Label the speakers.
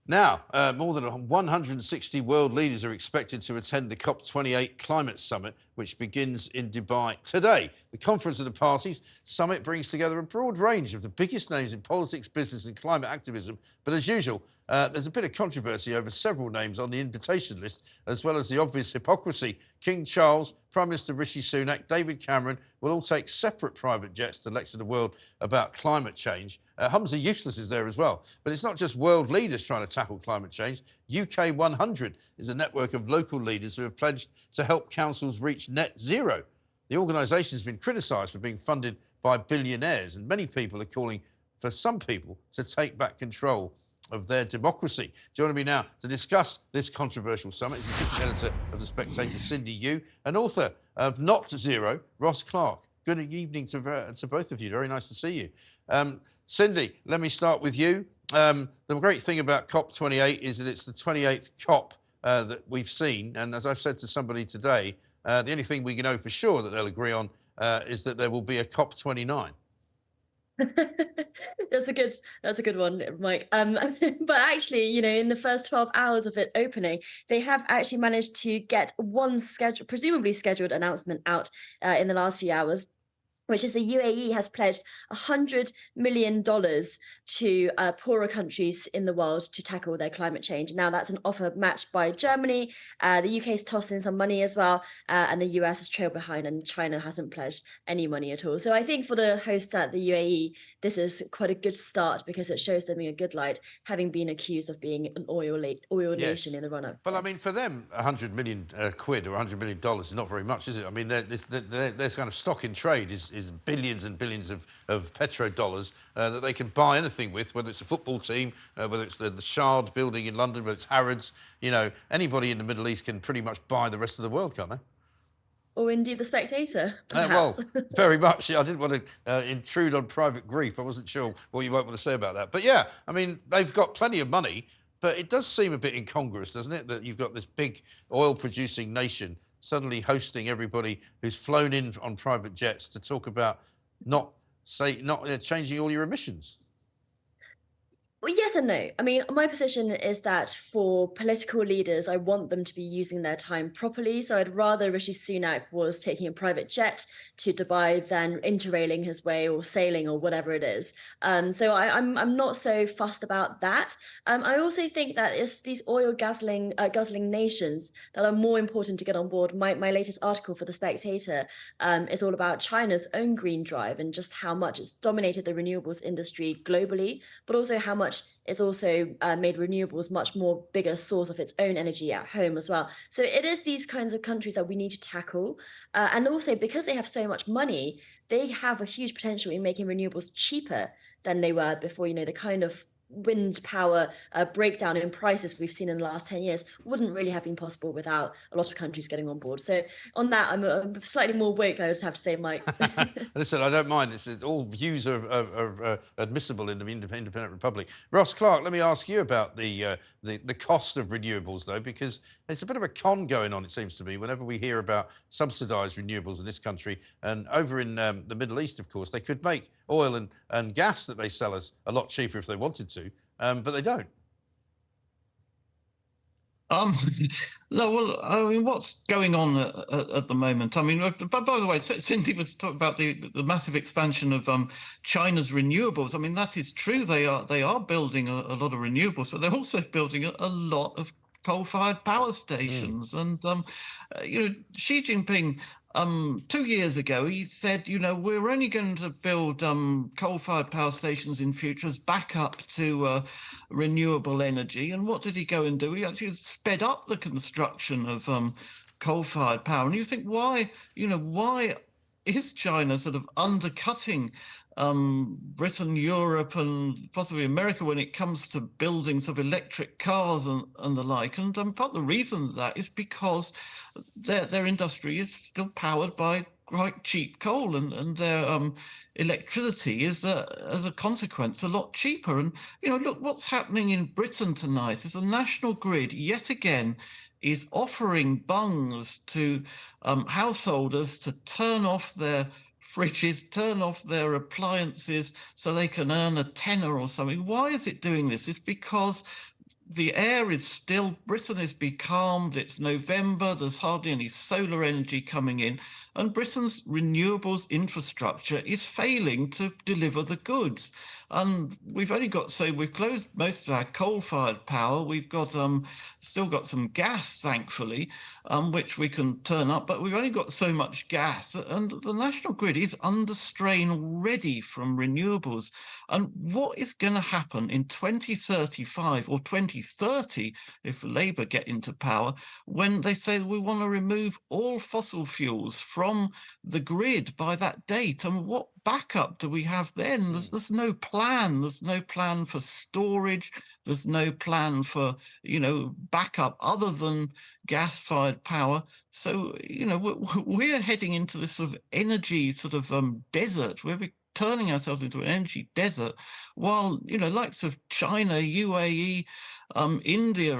Speaker 1: Now, more than 160 world leaders are expected to attend the COP28 climate summit, which begins in Dubai today. The Conference of the Parties summit brings together a broad range of the biggest names in politics, business and climate activism. But as usual, there's a bit of controversy over several names on the invitation list, as well as the obvious hypocrisy. King Charles, Prime Minister Rishi Sunak, David Cameron will all take separate private jets to lecture the world about climate change. Humza Useless is there as well. But it's not just world leaders trying to tackle climate change. UK 100 is a network of local leaders who have pledged to help councils reach net zero. The organisation has been criticised for being funded by billionaires, and many people are calling for some people to take back control of their democracy. Joining me now to discuss this controversial summit is assistant editor of The Spectator, Cindy Yu, and author of Not Zero, Ross Clark. Good evening to both of you. Very nice to see you. Cindy, let me start with you. The great thing about COP28 is that it's the 28th COP that we've seen. And as I've said to somebody today, the only thing we know for sure that they'll agree on is that there will be a COP29.
Speaker 2: That's a good one, Mike. But actually, in the first 12 hours of it opening, they have actually managed to get one presumably scheduled announcement out in the last few hours, which is the UAE has pledged $100 million to poorer countries in the world to tackle their climate change. Now, that's an offer matched by Germany. The UK's tossed in some money as well, and the US has trailed behind, and China hasn't pledged any money at all. So I think for the host at the UAE, this is quite a good start because it shows them in a good light, having been accused of being an oil nation in the run-up.
Speaker 1: But I mean, for them, 100 million quid or $100 million is not very much, is it? I mean, their kind of stock in trade is billions and billions of petrodollars that they can buy anything with, whether it's a football team, whether it's the Shard building in London, whether it's Harrods. Anybody in the Middle East can pretty much buy the rest of the world, can't they?
Speaker 2: Or indeed The Spectator,
Speaker 1: well, very much. I didn't want to intrude on private grief. I wasn't sure what you might want to say about that. But yeah, I mean, they've got plenty of money, but it does seem a bit incongruous, doesn't it, that you've got this big oil-producing nation suddenly hosting everybody who's flown in on private jets to talk about not changing all your emissions.
Speaker 2: Well, yes and no. I mean, my position is that for political leaders, I want them to be using their time properly. So I'd rather Rishi Sunak was taking a private jet to Dubai than interrailing his way or sailing or whatever it is. So I'm not so fussed about that. I also think that it's these oil guzzling nations that are more important to get on board. My latest article for The Spectator is all about China's own green drive and just how much it's dominated the renewables industry globally, but also how much it's also made renewables much more bigger source of its own energy at home as well. So it is these kinds of countries that we need to tackle. And also because they have so much money, they have a huge potential in making renewables cheaper than they were before. The kind of wind power breakdown in prices we've seen in the last 10 years wouldn't really have been possible without a lot of countries getting on board. So on that, I'm slightly more woke, I just have to say, Mike.
Speaker 1: Listen, I don't mind. All views are admissible in the independent republic. Ross Clark, let me ask you about the cost of renewables, though, because there's a bit of a con going on, it seems to me, whenever we hear about subsidised renewables in this country. And over in the Middle East, of course, they could make oil and gas that they sell us a lot cheaper if they wanted to, but they don't.
Speaker 3: No, well, I mean, what's going on at the moment? I mean, by the way, Cindy was talking about the massive expansion of China's renewables. I mean, that is true. They are building a lot of renewables, but they're also building a lot of coal-fired power stations. And Xi Jinping, 2 years ago, he said, we're only going to build coal-fired power stations in future as backup to renewable energy. And what did he go and do? He actually sped up the construction of coal-fired power. And you think, why is China sort of undercutting Britain, Europe, and possibly America when it comes to building sort of electric cars and the like? And part of the reason that is because their industry is still powered by quite cheap coal, and their electricity is, as a consequence, a lot cheaper. And look, what's happening in Britain tonight is the national grid yet again is offering bungs to householders to turn off their fridges, turn off their appliances so they can earn a tenner or something. Why is it doing this? It's because the air is still, Britain is becalmed, it's November, there's hardly any solar energy coming in, and Britain's renewables infrastructure is failing to deliver the goods. And we've only got, so we've closed most of our coal-fired power. We've got still got some gas, thankfully, which we can turn up, but we've only got so much gas, and the national grid is under strain already from renewables. And what is going to happen in 2035 or 2030 if Labour get into power, when they say we want to remove all fossil fuels from the grid by that date? And what backup do we have then? There's no plan. There's no plan for storage. There's no plan for, backup other than gas-fired power. So, we're heading into this sort of energy desert where we're turning ourselves into an energy desert, while, likes of China, UAE, India,